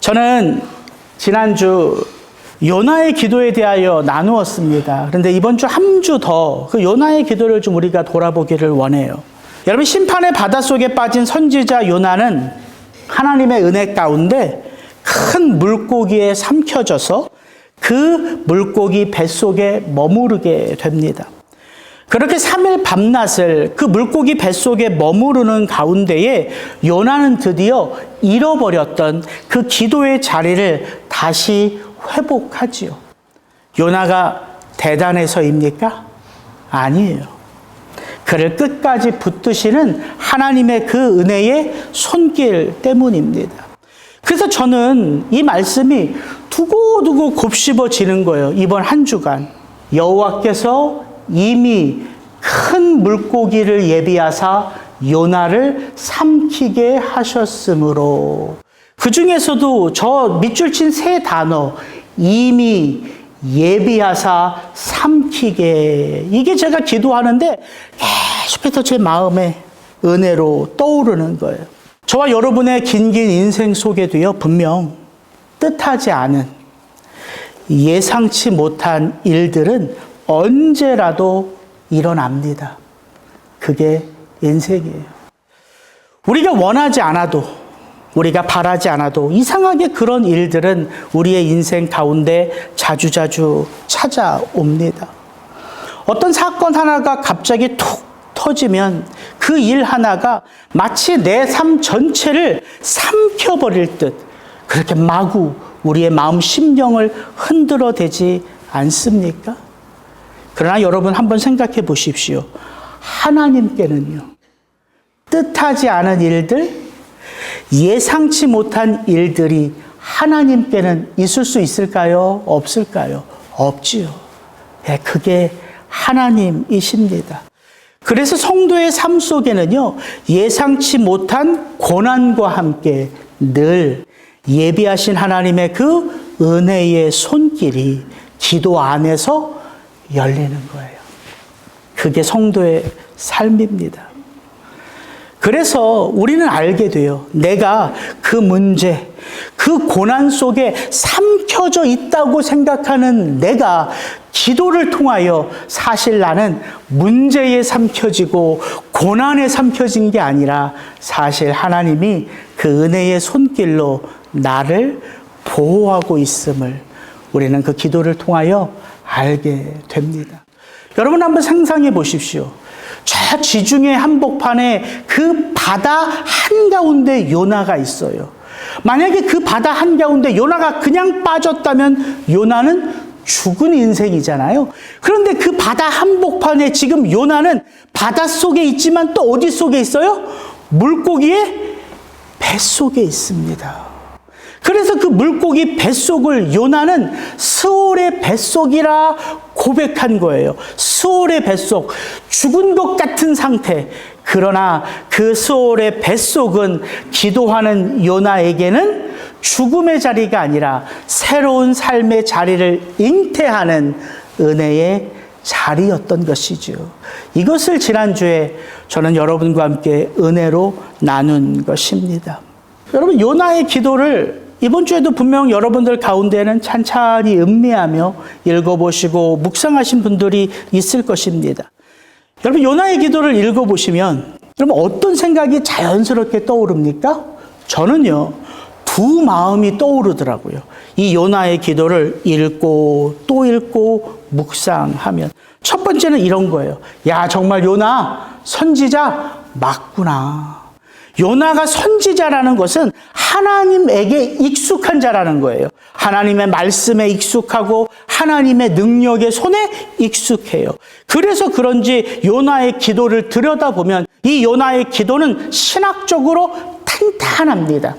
저는 지난주 요나의 기도에 대하여 나누었습니다. 그런데 이번 주 한 주 더 그 요나의 기도를 좀 우리가 돌아보기를 원해요. 여러분, 심판의 바닷속에 빠진 선지자 요나는 하나님의 은혜 가운데 큰 물고기에 삼켜져서 그 물고기 뱃속에 머무르게 됩니다. 그렇게 3일 밤낮을 그 물고기 뱃속에 머무르는 가운데에 요나는 드디어 잃어버렸던 그 기도의 자리를 다시 회복하지요. 요나가 대단해서입니까? 아니에요. 그를 끝까지 붙드시는 하나님의 그 은혜의 손길 때문입니다. 그래서 저는 이 말씀이 두고두고 곱씹어지는 거예요. 이번 한 주간 여호와께서 이미 큰 물고기를 예비하사 요나를 삼키게 하셨으므로, 그 중에서도 저 밑줄 친 세 단어, 이미, 예비하사, 삼키게, 이게 제가 기도하는데 계속해서 제 마음에 은혜로 떠오르는 거예요. 저와 여러분의 긴긴 인생 속에도요, 분명 뜻하지 않은, 예상치 못한 일들은 언제라도 일어납니다. 그게 인생이에요. 우리가 원하지 않아도, 우리가 바라지 않아도 이상하게 그런 일들은 우리의 인생 가운데 자주자주 찾아옵니다. 어떤 사건 하나가 갑자기 툭 터지면 그 일 하나가 마치 내 삶 전체를 삼켜버릴 듯 그렇게 마구 우리의 마음 심령을 흔들어대지 않습니까? 그러나 여러분 한번 생각해 보십시오. 하나님께는요, 뜻하지 않은 일들, 예상치 못한 일들이 하나님께는 있을 수 있을까요? 없을까요? 없지요. 네, 그게 하나님이십니다. 그래서 성도의 삶 속에는요, 예상치 못한 고난과 함께 늘 예비하신 하나님의 그 은혜의 손길이 기도 안에서 열리는 거예요. 그게 성도의 삶입니다. 그래서 우리는 알게 돼요. 내가 그 문제, 그 고난 속에 삼켜져 있다고 생각하는 내가 기도를 통하여 사실 나는 문제에 삼켜지고 고난에 삼켜진 게 아니라 사실 하나님이 그 은혜의 손길로 나를 보호하고 있음을 우리는 그 기도를 통하여 알게 됩니다. 여러분 한번 상상해 보십시오. 저 지중해 한복판에 그 바다 한가운데 요나가 있어요. 만약에 그 바다 한가운데 요나가 그냥 빠졌다면 요나는 죽은 인생이잖아요. 그런데 그 바다 한복판에 지금 요나는 바닷속에 있지만 또 어디 속에 있어요? 물고기의 뱃속에 있습니다. 그래서 그 물고기 뱃속을 요나는 스올의 뱃속이라 고백한 거예요. 스올의 뱃속, 죽은 것 같은 상태. 그러나 그 스올의 뱃속은 기도하는 요나에게는 죽음의 자리가 아니라 새로운 삶의 자리를 잉태하는 은혜의 자리였던 것이죠. 이것을 지난주에 저는 여러분과 함께 은혜로 나눈 것입니다. 여러분, 요나의 기도를 이번 주에도 분명 여러분들 가운데는 찬찬히 음미하며 읽어보시고 묵상하신 분들이 있을 것입니다. 여러분, 요나의 기도를 읽어보시면 여러분 어떤 생각이 자연스럽게 떠오릅니까? 저는요, 두 마음이 떠오르더라고요. 이 요나의 기도를 읽고 또 읽고 묵상하면 첫 번째는 이런 거예요. 야, 정말 요나 선지자 맞구나. 요나가 선지자라는 것은 하나님에게 익숙한 자라는 거예요. 하나님의 말씀에 익숙하고 하나님의 능력의 손에 익숙해요. 그래서 그런지 요나의 기도를 들여다보면 이 요나의 기도는 신학적으로 탄탄합니다.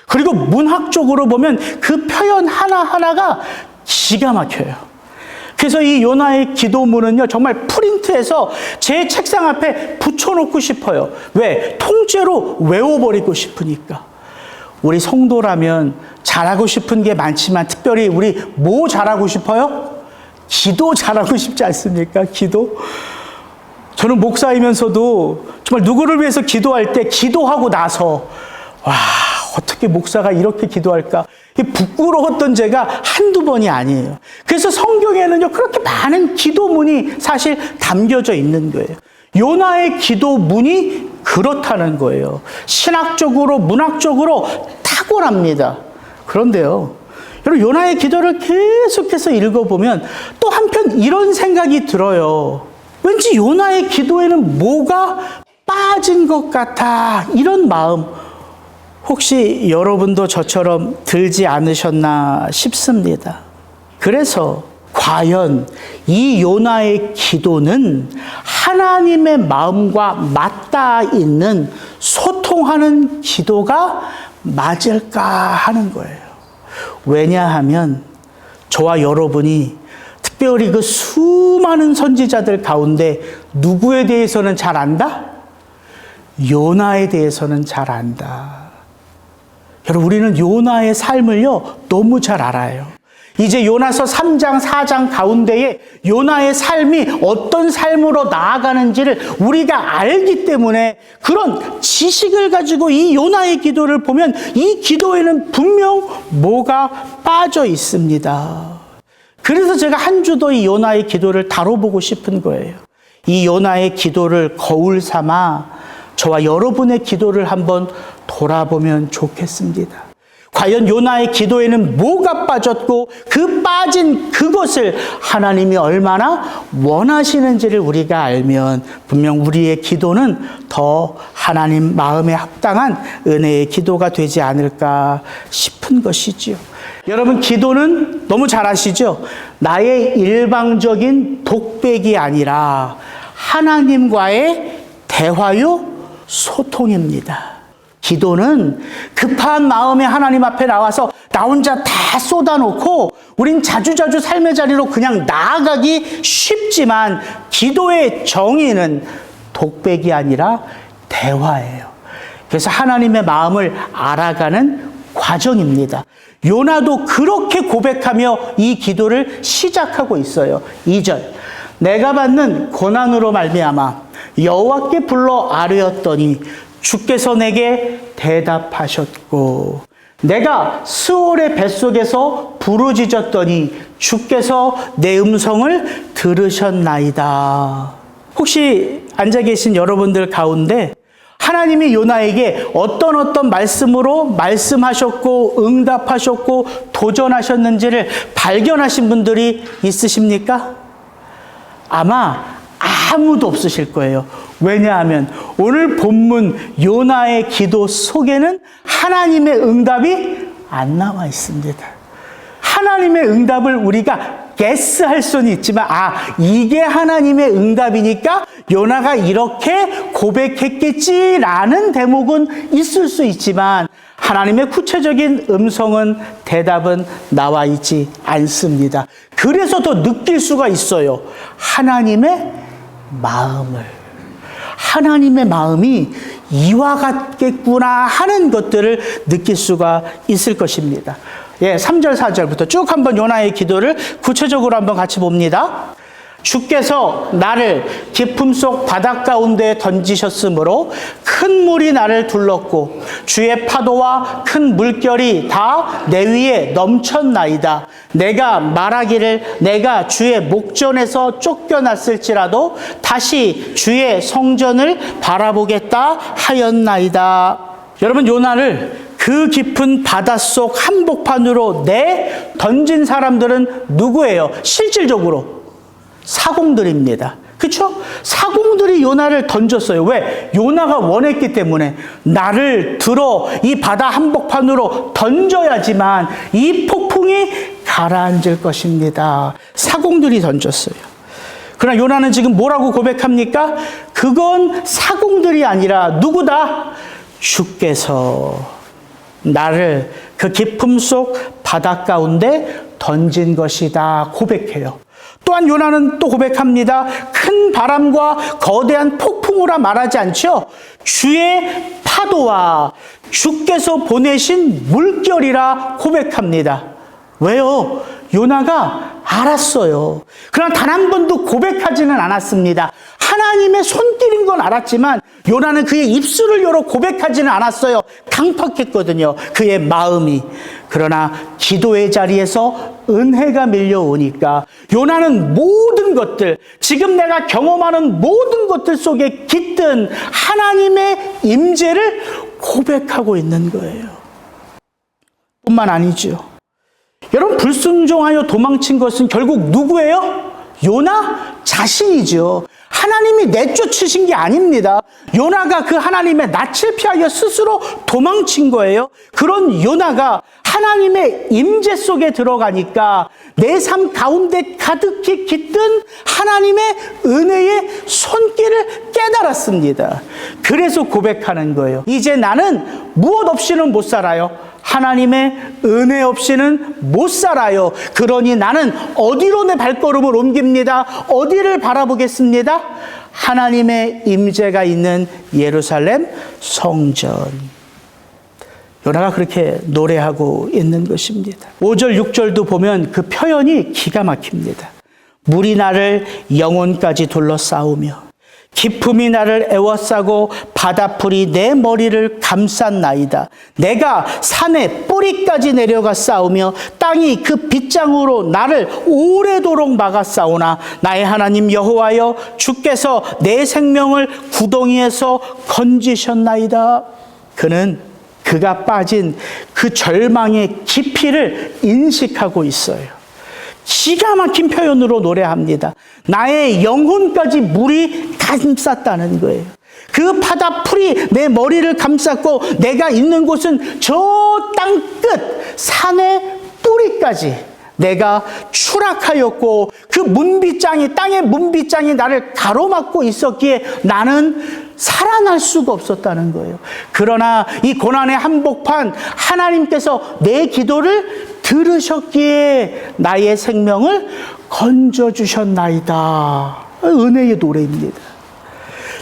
그리고 문학적으로 보면 그 표현 하나하나가 기가 막혀요. 그래서 이 요나의 기도문은요, 정말 프린트해서 제 책상 앞에 붙여놓고 싶어요. 왜? 통째로 외워버리고 싶으니까. 우리 성도라면 잘하고 싶은 게 많지만 특별히 우리 뭐 잘하고 싶어요? 기도 잘하고 싶지 않습니까? 기도. 저는 목사이면서도 정말 누구를 위해서 기도할 때 기도하고 나서 와, 어떻게 목사가 이렇게 기도할까? 부끄러웠던 죄가 한두 번이 아니에요. 그래서 성경에는요, 그렇게 많은 기도문이 사실 담겨져 있는 거예요. 요나의 기도문이 그렇다는 거예요. 신학적으로, 문학적으로 탁월합니다. 그런데요, 여러분, 요나의 기도를 계속해서 읽어보면 또 한편 이런 생각이 들어요. 왠지 요나의 기도에는 뭐가 빠진 것 같아. 이런 마음 혹시 여러분도 저처럼 들지 않으셨나 싶습니다. 그래서 과연 이 요나의 기도는 하나님의 마음과 맞닿아 있는 소통하는 기도가 맞을까 하는 거예요. 왜냐하면 저와 여러분이 특별히 그 수많은 선지자들 가운데 누구에 대해서는 잘 안다? 요나에 대해서는 잘 안다. 여러분, 우리는 요나의 삶을요, 너무 잘 알아요. 이제 요나서 3장, 4장 가운데에 요나의 삶이 어떤 삶으로 나아가는지를 우리가 알기 때문에 그런 지식을 가지고 이 요나의 기도를 보면 이 기도에는 분명 뭐가 빠져 있습니다. 그래서 제가 한 주도 이 요나의 기도를 다뤄보고 싶은 거예요. 이 요나의 기도를 거울 삼아 저와 여러분의 기도를 한번 돌아보면 좋겠습니다. 과연 요나의 기도에는 뭐가 빠졌고 그 빠진 그것을 하나님이 얼마나 원하시는지를 우리가 알면 분명 우리의 기도는 더 하나님 마음에 합당한 은혜의 기도가 되지 않을까 싶은 것이지요. 여러분, 기도는 너무 잘 아시죠? 나의 일방적인 독백이 아니라 하나님과의 대화요, 소통입니다. 기도는 급한 마음에 하나님 앞에 나와서 나 혼자 다 쏟아놓고 우린 자주자주 삶의 자리로 그냥 나아가기 쉽지만 기도의 정의는 독백이 아니라 대화예요. 그래서 하나님의 마음을 알아가는 과정입니다. 요나도 그렇게 고백하며 이 기도를 시작하고 있어요. 2절, 내가 받는 고난으로 말미암아 여호와께 불러 아뢰었더니 주께서 내게 대답하셨고 내가 스올의 뱃속에서 부르짖었더니 주께서 내 음성을 들으셨나이다. 혹시 앉아 계신 여러분들 가운데 하나님이 요나에게 어떤 말씀으로 말씀하셨고 응답하셨고 도전하셨는지를 발견하신 분들이 있으십니까? 아마 아무도 없으실 거예요. 왜냐하면 오늘 본문 요나의 기도 속에는 하나님의 응답이 안 나와 있습니다. 하나님의 응답을 우리가 게스할 수는 있지만 이게 하나님의 응답이니까 요나가 이렇게 고백했겠지라는 대목은 있을 수 있지만 하나님의 구체적인 음성은 대답은 나와 있지 않습니다. 그래서 더 느낄 수가 있어요. 하나님의 마음이 이와 같겠구나 하는 것들을 느낄 수가 있을 것입니다. 3절, 4절부터 쭉 한번 요나의 기도를 구체적으로 한번 같이 봅니다. 주께서 나를 깊음 속 바닷 가운데 던지셨으므로 큰 물이 나를 둘렀고 주의 파도와 큰 물결이 다 내 위에 넘쳤나이다. 내가 말하기를 내가 주의 목전에서 쫓겨났을지라도 다시 주의 성전을 바라보겠다 하였나이다. 여러분, 요나를 그 깊은 바닷속 한복판으로 던진 사람들은 누구예요? 실질적으로 사공들입니다. 그렇죠? 사공들이 요나를 던졌어요. 왜? 요나가 원했기 때문에 나를 들어 이 바다 한복판으로 던져야지만 이 폭풍이 가라앉을 것입니다. 사공들이 던졌어요. 그러나 요나는 지금 뭐라고 고백합니까? 그건 사공들이 아니라 누구다? 주께서 나를 그 깊음 속 바다 가운데 던진 것이다 고백해요. 또한 요나는 또 고백합니다. 큰 바람과 거대한 폭풍우라 말하지 않죠. 주의 파도와 주께서 보내신 물결이라 고백합니다. 왜요? 요나가 알았어요. 그러나 단 한 번도 고백하지는 않았습니다. 하나님의 손길인 건 알았지만 요나는 그의 입술을 열어 고백하지는 않았어요. 강팍했거든요. 그의 마음이. 그러나 기도의 자리에서 은혜가 밀려오니까 요나는 모든 것들, 지금 내가 경험하는 모든 것들 속에 깃든 하나님의 임재를 고백하고 있는 거예요. 뿐만 아니죠. 여러분, 불순종하여 도망친 것은 결국 누구예요? 요나 자신이죠. 하나님이 내쫓으신 게 아닙니다. 요나가 그 하나님의 낯을 피하여 스스로 도망친 거예요. 그런 요나가 하나님의 임재 속에 들어가니까 내 삶 가운데 가득히 깃든 하나님의 은혜의 손길을 깨달았습니다. 그래서 고백하는 거예요. 이제 나는 무엇 없이는 못 살아요. 하나님의 은혜 없이는 못 살아요. 그러니 나는 어디로 내 발걸음을 옮깁니다. 어디를 바라보겠습니다. 하나님의 임재가 있는 예루살렘 성전. 요나가 그렇게 노래하고 있는 것입니다. 5절, 6절도 보면 그 표현이 기가 막힙니다. 물이 나를 영혼까지 둘러싸우며 기품이 나를 애워싸고 바다풀이 내 머리를 감쌌나이다. 내가 산의 뿌리까지 내려가 싸우며 땅이 그 빗장으로 나를 오래도록 막아싸우나 나의 하나님 여호와여, 주께서 내 생명을 구덩이에서 건지셨나이다. 그는 그가 빠진 그 절망의 깊이를 인식하고 있어요. 기가 막힌 표현으로 노래합니다. 나의 영혼까지 물이 감쌌다는 거예요. 그 바다풀이 내 머리를 감쌌고 내가 있는 곳은 저 땅끝 산의 뿌리까지 내가 추락하였고 그 문빗장이, 땅의 문빗장이 나를 가로막고 있었기에 나는 살아날 수가 없었다는 거예요. 그러나 이 고난의 한복판 하나님께서 내 기도를 들으셨기에 나의 생명을 건져주셨나이다. 은혜의 노래입니다.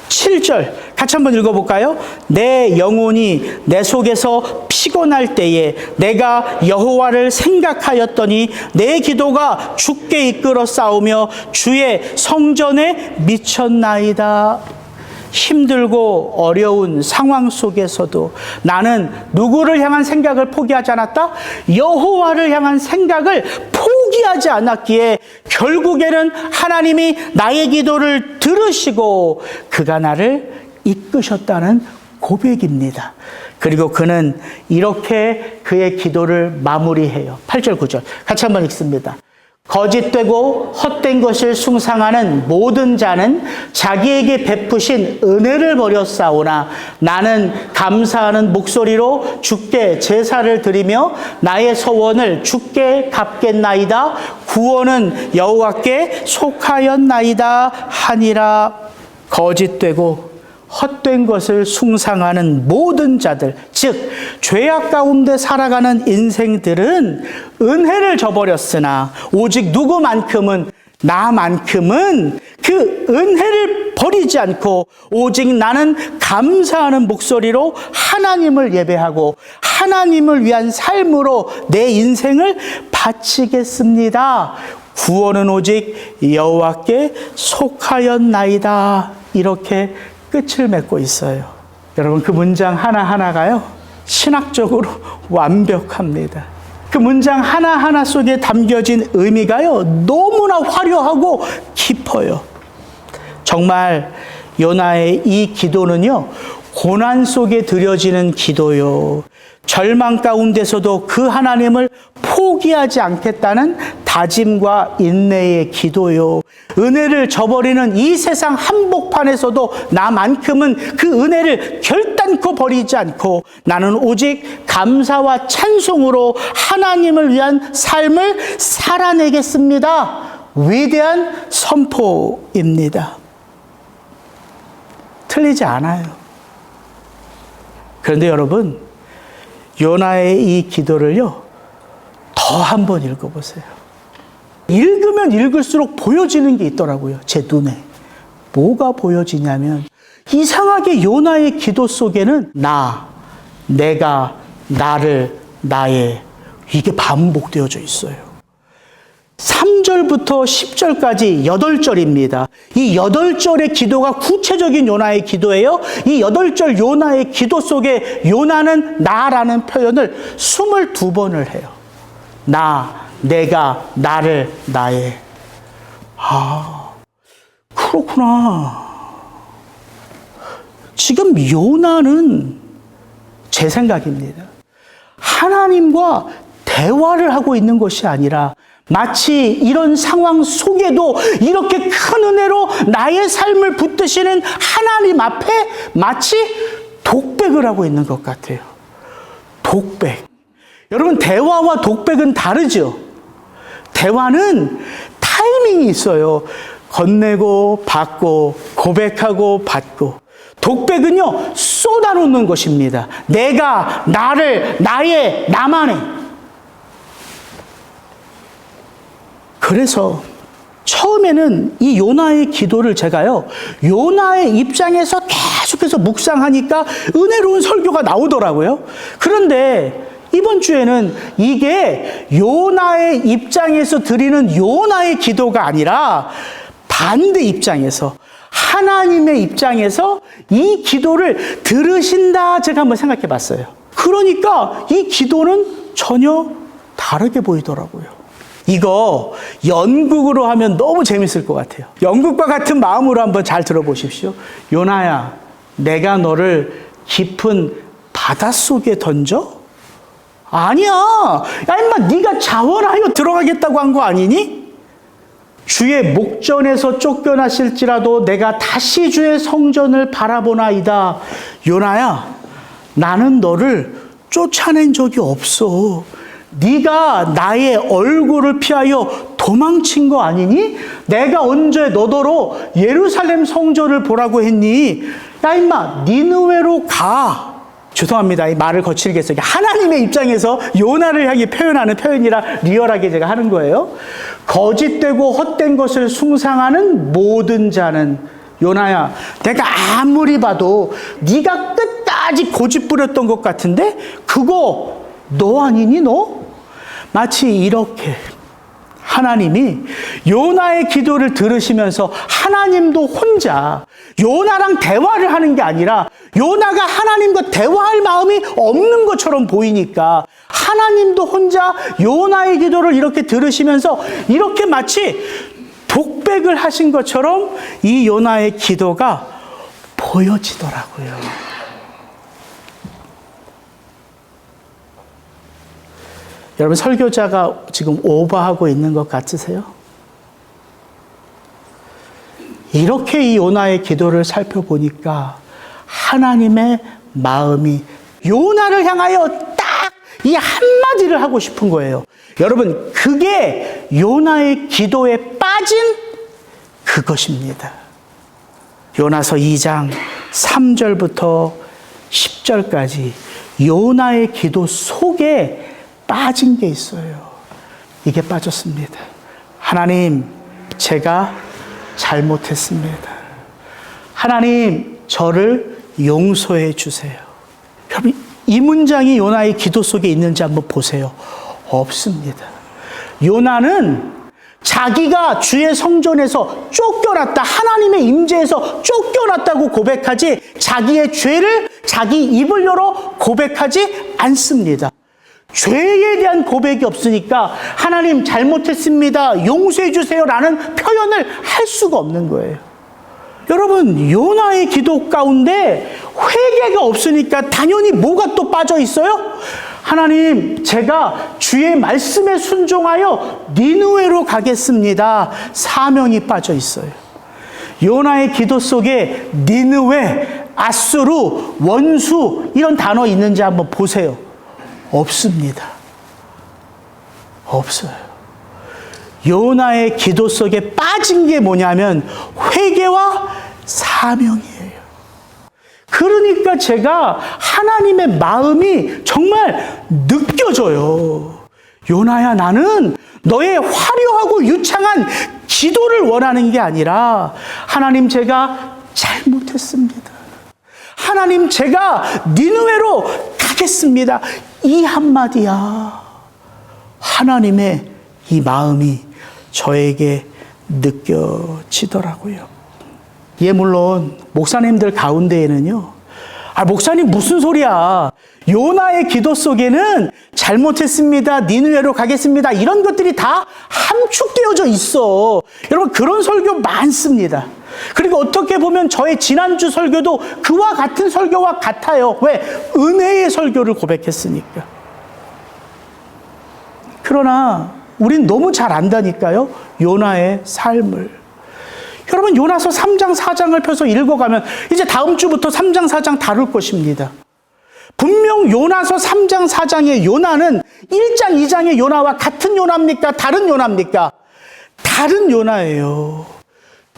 7절 같이 한번 읽어볼까요? 내 영혼이 내 속에서 피곤할 때에 내가 여호와를 생각하였더니 내 기도가 주께 이끌어 싸우며 주의 성전에 미쳤나이다. 힘들고 어려운 상황 속에서도 나는 누구를 향한 생각을 포기하지 않았다? 여호와를 향한 생각을 포기하지 않았기에 결국에는 하나님이 나의 기도를 들으시고 그가 나를 이끄셨다는 고백입니다. 그리고 그는 이렇게 그의 기도를 마무리해요. 8절, 9절 같이 한번 읽습니다. 거짓되고 헛된 것을 숭상하는 모든 자는 자기에게 베푸신 은혜를 버렸사오나 나는 감사하는 목소리로 주께 제사를 드리며 나의 소원을 주께 갚겠나이다. 구원은 여호와께 속하였나이다 하니라. 거짓되고 헛된 것을 숭상하는 모든 자들, 즉 죄악 가운데 살아가는 인생들은 은혜를 저버렸으나 오직 누구만큼은, 나만큼은 그 은혜를 버리지 않고 오직 나는 감사하는 목소리로 하나님을 예배하고 하나님을 위한 삶으로 내 인생을 바치겠습니다. 구원은 오직 여호와께 속하였나이다. 이렇게 끝을 맺고 있어요. 여러분, 그 문장 하나하나가요, 신학적으로 완벽합니다. 그 문장 하나하나 속에 담겨진 의미가요, 너무나 화려하고 깊어요. 정말 요나의 이 기도는요, 고난 속에 드려지는 기도요, 절망 가운데서도 그 하나님을 포기하지 않겠다는 다짐과 인내의 기도요, 은혜를 저버리는 이 세상 한복판에서도 나만큼은 그 은혜를 결단코 버리지 않고 나는 오직 감사와 찬송으로 하나님을 위한 삶을 살아내겠습니다. 위대한 선포입니다. 틀리지 않아요. 그런데 여러분, 요나의 이 기도를요, 더 한 번 읽어보세요. 읽으면 읽을수록 보여지는 게 있더라고요, 제 눈에. 뭐가 보여지냐면, 이상하게 요나의 기도 속에는 나, 내가, 나를, 나의, 이게 반복되어져 있어요. 3절부터 10절까지 8절입니다. 이 8절의 기도가 구체적인 요나의 기도예요. 이 8절 요나의 기도 속에 요나는 나라는 표현을 22번을 해요. 나, 내가, 나를, 나의. 그렇구나. 지금 요나는 제 생각입니다. 하나님과 대화를 하고 있는 것이 아니라 마치 이런 상황 속에도 이렇게 큰 은혜로 나의 삶을 붙드시는 하나님 앞에 마치 독백을 하고 있는 것 같아요. 독백. 여러분, 대화와 독백은 다르죠? 대화는 타이밍이 있어요. 건네고 받고 고백하고 받고. 독백은요, 쏟아놓는 것입니다. 내가, 나를, 나의, 나만의. 그래서 처음에는 이 요나의 기도를 제가요, 요나의 입장에서 계속해서 묵상하니까 은혜로운 설교가 나오더라고요. 그런데 이번 주에는 이게 요나의 입장에서 드리는 요나의 기도가 아니라 반대 입장에서, 하나님의 입장에서 이 기도를 들으신다, 제가 한번 생각해 봤어요. 그러니까 이 기도는 전혀 다르게 보이더라고요. 이거 연극으로 하면 너무 재밌을 것 같아요. 연극과 같은 마음으로 한번 잘 들어보십시오. 요나야, 내가 너를 깊은 바닷속에 던져? 아니야. 야, 임마, 네가 자원하여 들어가겠다고 한 거 아니니? 주의 목전에서 쫓겨나실지라도 내가 다시 주의 성전을 바라보나이다. 요나야, 나는 너를 쫓아낸 적이 없어. 네가 나의 얼굴을 피하여 도망친 거 아니니? 내가 언제 너더러 예루살렘 성전을 보라고 했니? 야, 임마, 니느웨로 가. 죄송합니다. 이 말을 거칠게 했어요. 하나님의 입장에서 요나를 향해 표현하는 표현이라 리얼하게 제가 하는 거예요. 거짓되고 헛된 것을 숭상하는 모든 자는, 요나야, 내가 아무리 봐도 네가 끝까지 고집 부렸던 것 같은데 그거 너 아니니 너? 마치 이렇게 하나님이 요나의 기도를 들으시면서 하나님도 혼자 요나랑 대화를 하는 게 아니라 요나가 하나님과 대화할 마음이 없는 것처럼 보이니까 하나님도 혼자 요나의 기도를 이렇게 들으시면서 이렇게 마치 독백을 하신 것처럼 이 요나의 기도가 보여지더라고요. 여러분, 설교자가 지금 오버하고 있는 것 같으세요? 이렇게 이 요나의 기도를 살펴보니까 하나님의 마음이 요나를 향하여 딱 이 한마디를 하고 싶은 거예요. 여러분, 그게 요나의 기도에 빠진 그것입니다. 요나서 2장 3절부터 10절까지 요나의 기도 속에 빠진 게 있어요. 이게 빠졌습니다. 하나님, 제가 잘못했습니다. 하나님, 저를 용서해 주세요. 여러분, 이 문장이 요나의 기도 속에 있는지 한번 보세요. 없습니다. 요나는 자기가 주의 성전에서 쫓겨났다, 하나님의 임재에서 쫓겨났다고 고백하지 자기의 죄를 자기 입을 열어 고백하지 않습니다. 죄에 대한 고백이 없으니까 하나님 잘못했습니다, 용서해 주세요라는 표현을 할 수가 없는 거예요. 여러분, 요나의 기도 가운데 회개가 없으니까 당연히 뭐가 또 빠져 있어요? 하나님, 제가 주의 말씀에 순종하여 니느웨로 가겠습니다. 사명이 빠져 있어요. 요나의 기도 속에 니느웨, 아수르, 원수 이런 단어 있는지 한번 보세요. 없습니다. 없어요. 요나의 기도 속에 빠진 게 뭐냐면 회개와 사명이에요. 그러니까 제가 하나님의 마음이 정말 느껴져요. 요나야, 나는 너의 화려하고 유창한 기도를 원하는 게 아니라 하나님, 제가 잘못했습니다. 하나님, 제가 니느웨로 가겠습니다. 이 한마디야. 하나님의 이 마음이 저에게 느껴지더라고요. 예, 물론 목사님들 가운데에는요, 목사님 무슨 소리야, 요나의 기도 속에는 잘못했습니다, 니느웨로 가겠습니다, 이런 것들이 다 함축되어져 있어. 여러분, 그런 설교 많습니다. 그리고 어떻게 보면 저의 지난주 설교도 그와 같은 설교와 같아요. 왜? 은혜의 설교를 고백했으니까. 그러나 우린 너무 잘 안다니까요, 요나의 삶을. 여러분, 요나서 3장 4장을 펴서 읽어가면 이제 다음 주부터 3장 4장 다룰 것입니다. 분명 요나서 3장 4장의 요나는 1장 2장의 요나와 같은 요나입니까? 다른 요나입니까? 다른 요나예요.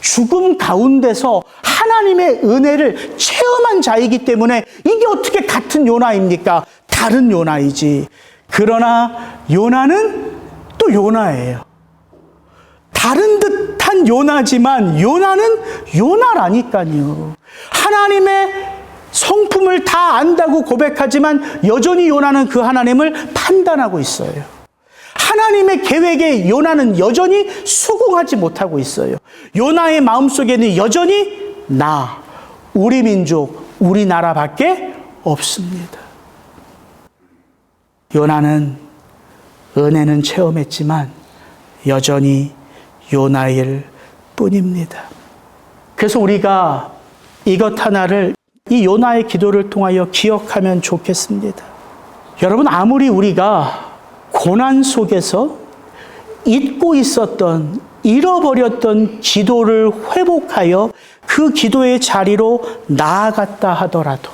죽음 가운데서 하나님의 은혜를 체험한 자이기 때문에 이게 어떻게 같은 요나입니까? 다른 요나이지. 그러나 요나는 또 요나예요. 다른 듯한 요나지만 요나는 요나라니까요. 하나님의 성품을 다 안다고 고백하지만 여전히 요나는 그 하나님을 판단하고 있어요. 하나님의 계획에 요나는 여전히 수긍하지 못하고 있어요. 요나의 마음속에는 여전히 나, 우리 민족, 우리나라밖에 없습니다. 요나는 은혜는 체험했지만 여전히 요나일 뿐입니다. 그래서 우리가 이것 하나를, 이 요나의 기도를 통하여 기억하면 좋겠습니다. 여러분, 아무리 우리가 고난 속에서 잊고 있었던, 잃어버렸던 기도를 회복하여 그 기도의 자리로 나아갔다 하더라도,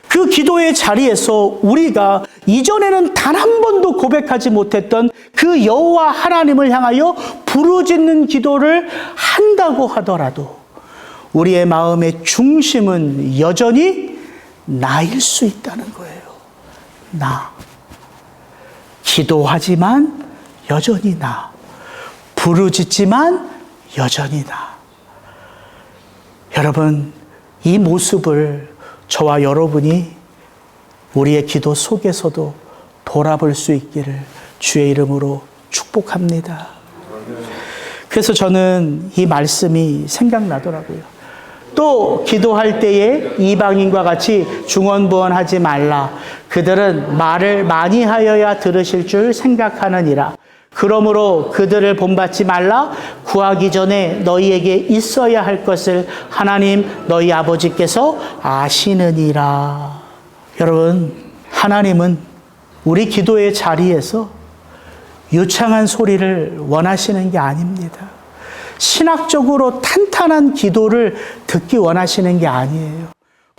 그 기도의 자리에서 우리가 이전에는 단 한 번도 고백하지 못했던 그 여호와 하나님을 향하여 부르짖는 기도를 한다고 하더라도 우리의 마음의 중심은 여전히 나일 수 있다는 거예요. 나. 기도하지만 여전히 나. 부르짖지만 여전히 나. 여러분, 이 모습을 저와 여러분이 우리의 기도 속에서도 돌아볼 수 있기를 주의 이름으로 축복합니다. 그래서 저는 이 말씀이 생각나더라고요. 또 기도할 때에 이방인과 같이 중언부언하지 말라. 그들은 말을 많이 하여야 들으실 줄 생각하느니라. 그러므로 그들을 본받지 말라. 구하기 전에 너희에게 있어야 할 것을 하나님 너희 아버지께서 아시느니라. 여러분, 하나님은 우리 기도의 자리에서 유창한 소리를 원하시는 게 아닙니다. 신학적으로 탄탄한 기도를 듣기 원하시는 게 아니에요.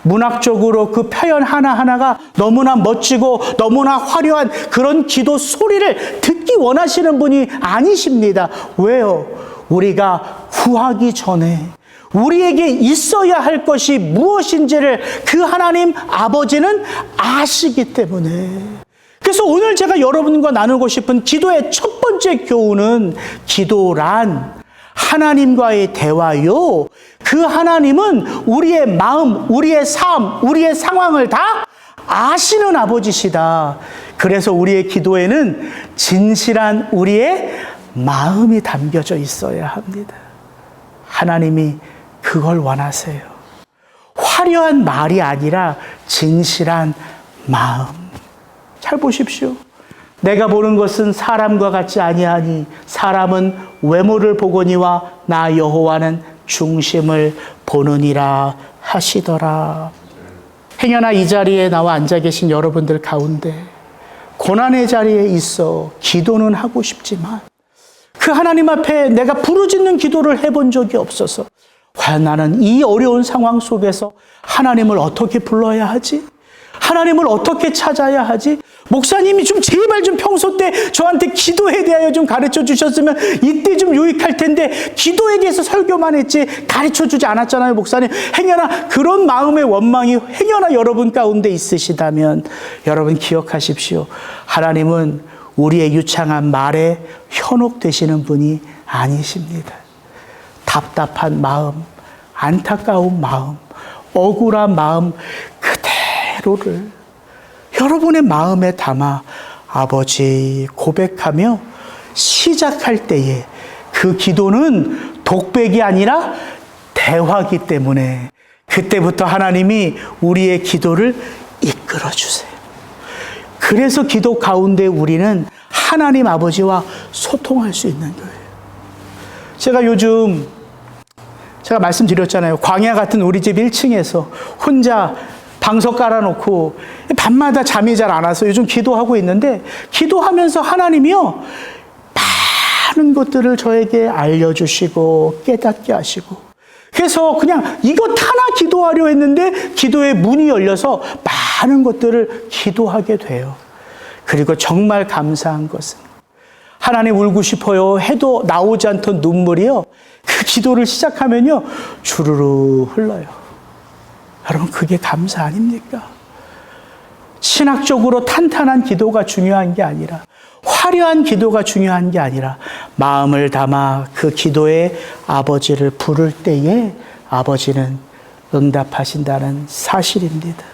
문학적으로 그 표현 하나하나가 너무나 멋지고 너무나 화려한 그런 기도 소리를 듣기 원하시는 분이 아니십니다. 왜요? 우리가 구하기 전에 우리에게 있어야 할 것이 무엇인지를 그 하나님 아버지는 아시기 때문에. 그래서 오늘 제가 여러분과 나누고 싶은 기도의 첫 번째 교훈은, 기도란 하나님과의 대화요. 그 하나님은 우리의 마음, 우리의 삶, 우리의 상황을 다 아시는 아버지시다. 그래서 우리의 기도에는 진실한 우리의 마음이 담겨져 있어야 합니다. 하나님이 그걸 원하세요. 화려한 말이 아니라 진실한 마음. 잘 보십시오. 내가 보는 것은 사람과 같지 아니하니 사람은 외모를 보거니와 나 여호와는 중심을 보느니라 하시더라. 행여나 이 자리에 나와 앉아 계신 여러분들 가운데 고난의 자리에 있어 기도는 하고 싶지만 그 하나님 앞에 내가 부르짖는 기도를 해본 적이 없어서, 과연 나는 이 어려운 상황 속에서 하나님을 어떻게 불러야 하지? 하나님을 어떻게 찾아야 하지? 목사님이 좀 제발 좀 평소 때 저한테 기도에 대하여 좀 가르쳐 주셨으면 이때 좀 유익할 텐데, 기도에 대해서 설교만 했지 가르쳐 주지 않았잖아요, 목사님. 행여나 그런 마음의 원망이 행여나 여러분 가운데 있으시다면 여러분 기억하십시오. 하나님은 우리의 유창한 말에 현혹되시는 분이 아니십니다. 답답한 마음, 안타까운 마음, 억울한 마음 그대로를 여러분의 마음에 담아 아버지 고백하며 시작할 때에 그 기도는 독백이 아니라 대화기 때문에 그때부터 하나님이 우리의 기도를 이끌어 주세요. 그래서 기도 가운데 우리는 하나님 아버지와 소통할 수 있는 거예요. 제가 요즘 말씀드렸잖아요. 광야 같은 우리 집 1층에서 혼자 방석 깔아놓고 밤마다 잠이 잘 안 와서 요즘 기도하고 있는데, 기도하면서 하나님이요 많은 것들을 저에게 알려주시고 깨닫게 하시고, 그래서 그냥 이것 하나 기도하려 했는데 기도의 문이 열려서 많은 것들을 기도하게 돼요. 그리고 정말 감사한 것은 하나님 울고 싶어요 해도 나오지 않던 눈물이요, 그 기도를 시작하면요 주르르 흘러요. 여러분, 그게 감사 아닙니까? 신학적으로 탄탄한 기도가 중요한 게 아니라, 화려한 기도가 중요한 게 아니라, 마음을 담아 그 기도에 아버지를 부를 때에 아버지는 응답하신다는 사실입니다.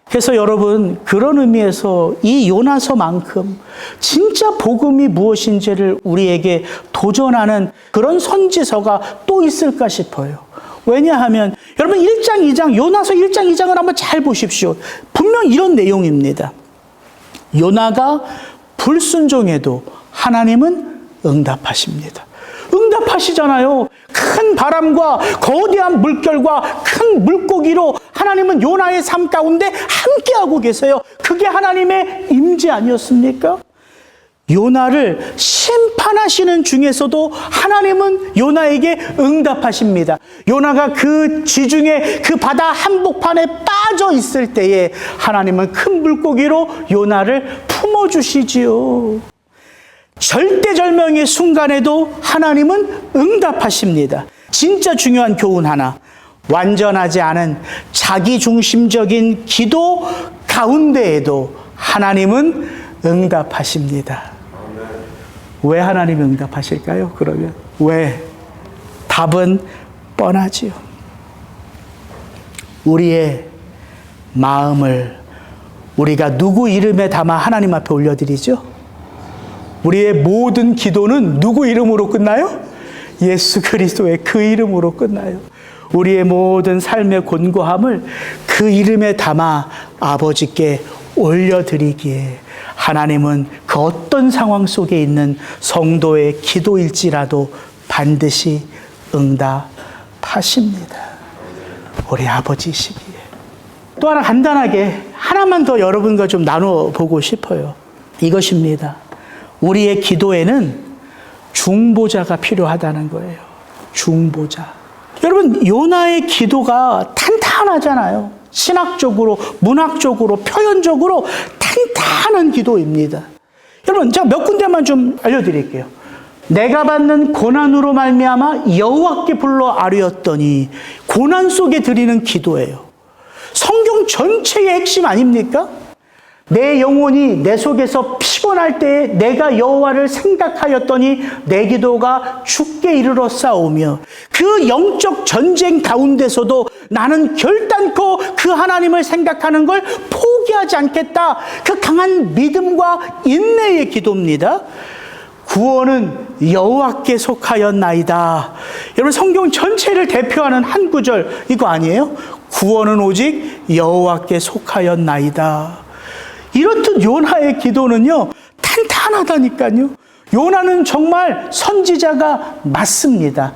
그래서 여러분, 그런 의미에서 이 요나서만큼 진짜 복음이 무엇인지를 우리에게 도전하는 그런 선지서가 또 있을까 싶어요. 왜냐하면 여러분, 1장, 2장, 요나서 1장, 2장을 한번 잘 보십시오. 분명 이런 내용입니다. 요나가 불순종해도 하나님은 응답하십니다. 응답하시잖아요. 큰 바람과 거대한 물결과 큰 물고기로 하나님은 요나의 삶 가운데 함께하고 계세요. 그게 하나님의 임재 아니었습니까? 요나를 심판하시는 중에서도 하나님은 요나에게 응답하십니다. 요나가 그 지중해 그 바다 한복판에 빠져 있을 때에 하나님은 큰 물고기로 요나를 품어주시지요. 절대절명의 순간에도 하나님은 응답하십니다. 진짜 중요한 교훈 하나, 완전하지 않은 자기중심적인 기도 가운데에도 하나님은 응답하십니다. 왜 하나님이 응답하실까요? 그러면 왜? 답은 뻔하지요. 우리의 마음을 우리가 누구 이름에 담아 하나님 앞에 올려드리죠? 우리의 모든 기도는 누구 이름으로 끝나요? 예수 그리스도의 그 이름으로 끝나요. 우리의 모든 삶의 곤고함을 그 이름에 담아 아버지께 올려드리기에 하나님은 그 어떤 상황 속에 있는 성도의 기도일지라도 반드시 응답하십니다. 우리 아버지시기에. 또 하나 간단하게 하나만 더 여러분과 좀 나눠보고 싶어요. 이것입니다. 우리의 기도에는 중보자가 필요하다는 거예요. 중보자. 여러분, 요나의 기도가 탄탄하잖아요. 신학적으로, 문학적으로, 표현적으로 탄탄한 기도입니다. 여러분, 제가 몇 군데만 좀 알려드릴게요. 내가 받는 고난으로 말미암아 여호와께 불러 아뢰었더니, 고난 속에 드리는 기도예요. 성경 전체의 핵심 아닙니까? 내 영혼이 내 속에서 피곤할 때에 내가 여호와를 생각하였더니 내 기도가 주께 이르러 싸우며, 그 영적 전쟁 가운데서도 나는 결단코 그 하나님을 생각하는 걸 포기하지 않겠다. 그 강한 믿음과 인내의 기도입니다. 구원은 여호와께 속하였나이다. 여러분, 성경 전체를 대표하는 한 구절 이거 아니에요? 구원은 오직 여호와께 속하였나이다. 이렇듯 요나의 기도는요 탄탄하다니까요. 요나는 정말 선지자가 맞습니다.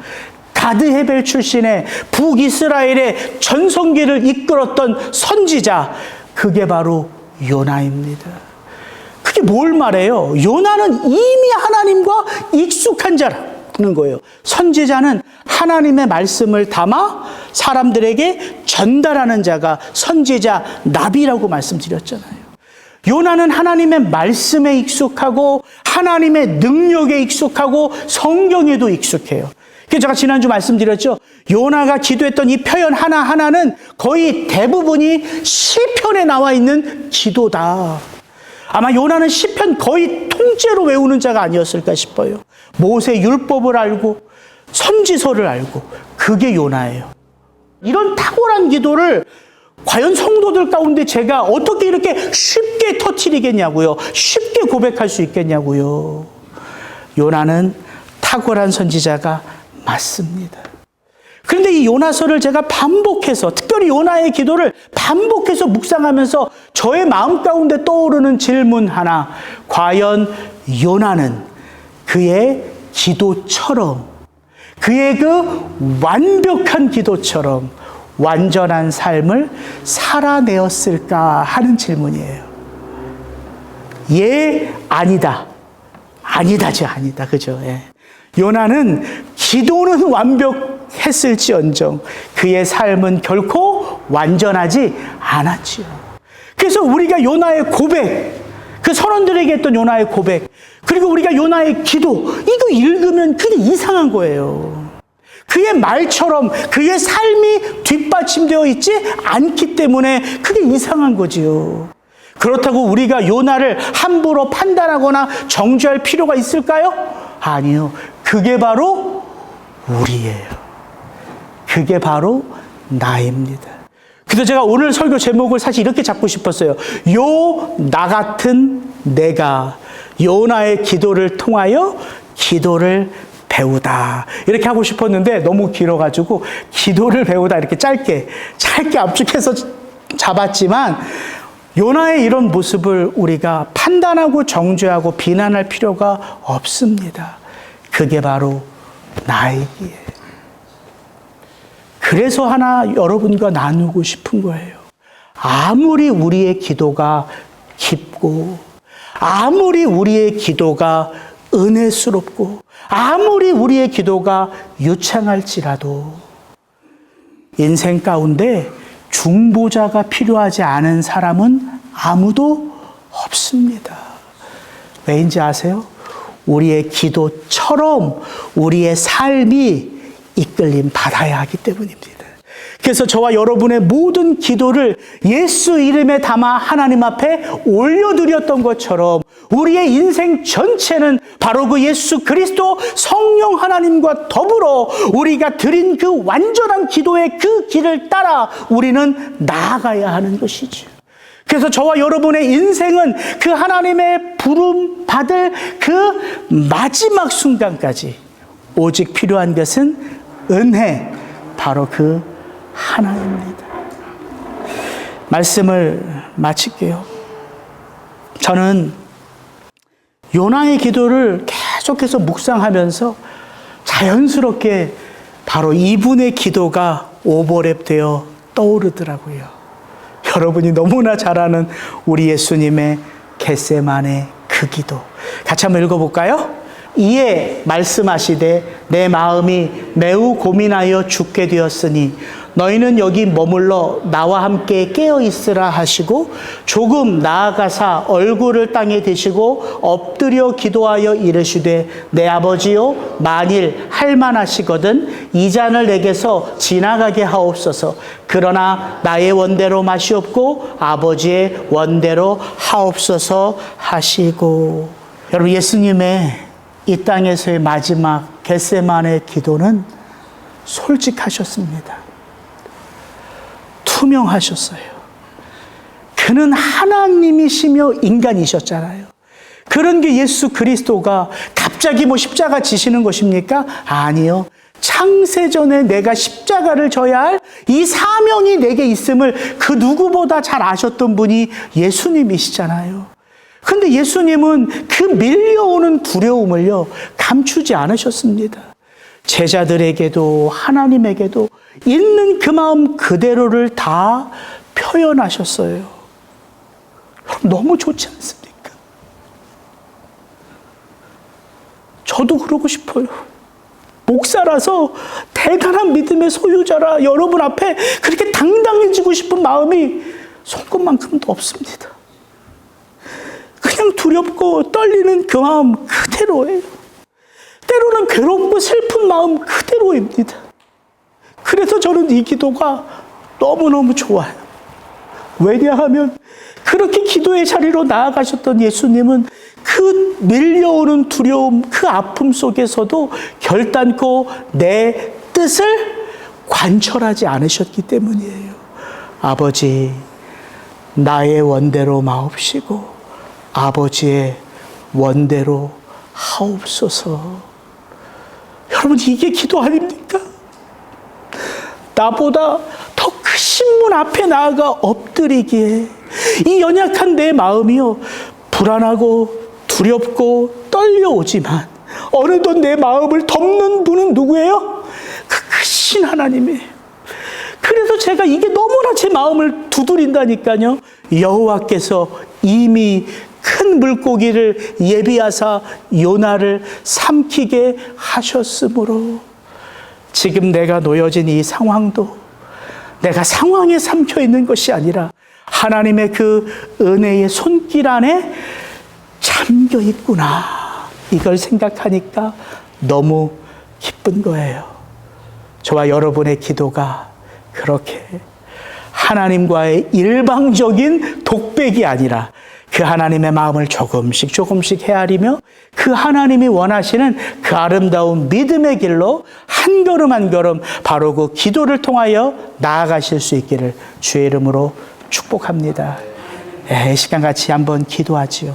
가드헤벨 출신의 북이스라엘의 전성기를 이끌었던 선지자, 그게 바로 요나입니다. 그게 뭘 말해요? 요나는 이미 하나님과 익숙한 자라는 거예요. 선지자는 하나님의 말씀을 담아 사람들에게 전달하는 자가 선지자 나비라고 말씀드렸잖아요. 요나는 하나님의 말씀에 익숙하고 하나님의 능력에 익숙하고 성경에도 익숙해요. 그래서 제가 지난주 말씀드렸죠. 요나가 기도했던 이 표현 하나하나는 거의 대부분이 시편에 나와 있는 기도다. 아마 요나는 시편 거의 통째로 외우는 자가 아니었을까 싶어요. 모세 율법을 알고 선지서를 알고, 그게 요나예요. 이런 탁월한 기도를 과연 성도들 가운데 제가 어떻게 이렇게 쉽게 터뜨리겠냐고요. 쉽게 고백할 수 있겠냐고요. 요나는 탁월한 선지자가 맞습니다. 그런데 이 요나서를 제가 반복해서, 특별히 요나의 기도를 반복해서 묵상하면서 저의 마음 가운데 떠오르는 질문 하나. 과연 요나는 그의 기도처럼, 그의 그 완벽한 기도처럼 완전한 삶을 살아내었을까 하는 질문이에요. 예, 아니다. 아니다죠, 아니다. 그죠? 예. 요나는 기도는 완벽했을지언정 그의 삶은 결코 완전하지 않았지요. 그래서 우리가 요나의 고백, 그 선원들에게 했던 요나의 고백, 그리고 우리가 요나의 기도, 이거 읽으면 그게 이상한 거예요. 그의 말처럼 그의 삶이 뒷받침되어 있지 않기 때문에 그게 이상한 거지요. 그렇다고 우리가 요나를 함부로 판단하거나 정죄할 필요가 있을까요? 아니요. 그게 바로 우리예요. 그게 바로 나입니다. 그래서 제가 오늘 설교 제목을 사실 이렇게 잡고 싶었어요. 나 같은 내가 요나의 기도를 통하여 기도를 배우다. 이렇게 하고 싶었는데 너무 길어가지고 기도를 배우다 이렇게 짧게 압축해서 잡았지만, 요나의 이런 모습을 우리가 판단하고 정죄하고 비난할 필요가 없습니다. 그게 바로 나이기에. 그래서 하나 여러분과 나누고 싶은 거예요. 아무리 우리의 기도가 깊고, 아무리 우리의 기도가 은혜스럽고, 아무리 우리의 기도가 유창할지라도 인생 가운데 중보자가 필요하지 않은 사람은 아무도 없습니다. 왜인지 아세요? 우리의 기도처럼 우리의 삶이 이끌림 받아야 하기 때문입니다. 그래서 저와 여러분의 모든 기도를 예수 이름에 담아 하나님 앞에 올려드렸던 것처럼 우리의 인생 전체는 바로 그 예수 그리스도 성령 하나님과 더불어 우리가 드린 그 완전한 기도의 그 길을 따라 우리는 나아가야 하는 것이죠. 그래서 저와 여러분의 인생은 그 하나님의 부름 받을 그 마지막 순간까지 오직 필요한 것은 은혜, 바로 그 하나입니다. 말씀을 마칠게요. 저는 요나의 기도를 계속해서 묵상하면서 자연스럽게 바로 이분의 기도가 오버랩되어 떠오르더라고요. 여러분이 너무나 잘 아는 우리 예수님의 겟세마네 그 기도. 같이 한번 읽어볼까요? 이에 말씀하시되 내 마음이 매우 고민하여 죽게 되었으니 너희는 여기 머물러 나와 함께 깨어 있으라 하시고 조금 나아가사 얼굴을 땅에 대시고 엎드려 기도하여 이르시되 내 아버지요 만일 할만하시거든 이 잔을 내게서 지나가게 하옵소서. 그러나 나의 원대로 마시옵고 아버지의 원대로 하옵소서 하시고. 여러분, 예수님의 이 땅에서의 마지막 겟세마네 기도는 솔직하셨습니다. 투명하셨어요. 그는 하나님이시며 인간이셨잖아요. 그런 게 예수 그리스도가 갑자기 십자가 지시는 것입니까? 아니요. 창세전에 내가 십자가를 져야 할 이 사명이 내게 있음을 그 누구보다 잘 아셨던 분이 예수님이시잖아요. 근데 예수님은 그 밀려오는 두려움을요, 감추지 않으셨습니다. 제자들에게도 하나님에게도 있는 그 마음 그대로를 다 표현하셨어요. 너무 좋지 않습니까? 저도 그러고 싶어요. 목사라서 대단한 믿음의 소유자라 여러분 앞에 그렇게 당당해지고 싶은 마음이 손끝만큼도 없습니다. 그냥 두렵고 떨리는 그 마음 그대로예요. 때로는 괴롭고 슬픈 마음 그대로입니다. 그래서 저는 이 기도가 너무너무 좋아요. 왜냐하면 그렇게 기도의 자리로 나아가셨던 예수님은 그 밀려오는 두려움, 그 아픔 속에서도 결단코 내 뜻을 관철하지 않으셨기 때문이에요. 아버지, 나의 원대로 마옵시고 아버지의 원대로 하옵소서. 여러분, 이게 기도 아닙니까? 나보다 더 크신 분 앞에 나아가 엎드리기에 이 연약한 내 마음이요, 불안하고 두렵고 떨려오지만 어느덧 내 마음을 덮는 분은 누구예요? 그 크신 하나님이에요. 그래서 제가 이게 너무나 제 마음을 두드린다니까요. 여호와께서 이미 큰 물고기를 예비하사 요나를 삼키게 하셨으므로 지금 내가 놓여진 이 상황도 내가 상황에 삼켜 있는 것이 아니라 하나님의 그 은혜의 손길 안에 잠겨 있구나, 이걸 생각하니까 너무 기쁜 거예요. 저와 여러분의 기도가 그렇게 하나님과의 일방적인 독백이 아니라 그 하나님의 마음을 조금씩 조금씩 헤아리며 그 하나님이 원하시는 그 아름다운 믿음의 길로 한 걸음 한 걸음 바로 그 기도를 통하여 나아가실 수 있기를 주의 이름으로 축복합니다. 이 시간 같이 한번 기도하지요.